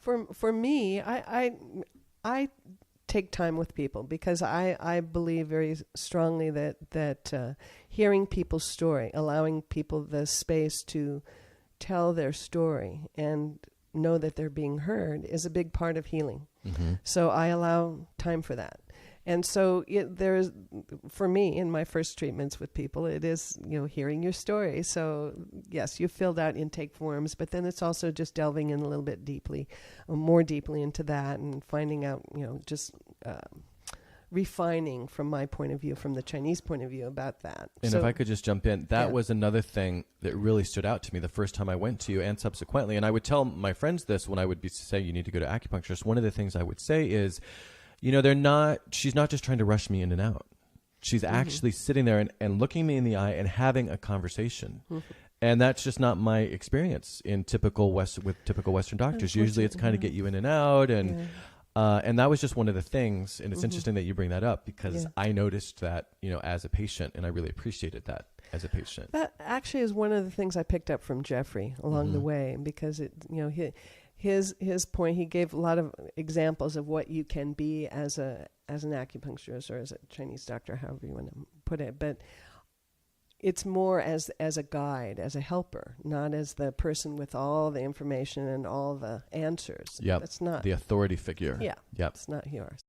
For me, I take time with people because I believe very strongly that hearing people's story, allowing people the space to tell their story and know that they're being heard is a big part of healing. Mm-hmm. So I allow time for that. And so there's, for me, in my first treatments with people, it is, hearing your story. So yes, you filled out intake forms, but then it's also just delving in a little bit more deeply into that and finding out, just refining from my point of view, from the Chinese point of view about that. And if I could just jump in, that was another thing that really stood out to me the first time I went to you and subsequently. And I would tell my friends this when I would be saying you need to go to acupuncturist. One of the things I would say is, she's not just trying to rush me in and out. She's actually sitting there and looking me in the eye and having a conversation. Mm-hmm. And that's just not my experience with typical Western doctors. Usually it's kind of get you in and out. And that was just one of the things. And it's interesting that you bring that up because I noticed that, as a patient, and I really appreciated that as a patient. That actually is one of the things I picked up from Jeffrey along the way because his point, he gave a lot of examples of what you can be as an acupuncturist or as a Chinese doctor, however you want to put it. But it's more as a guide, as a helper, not as the person with all the information and all the answers. Yeah, that's not the authority figure. Yeah, yep. It's not yours.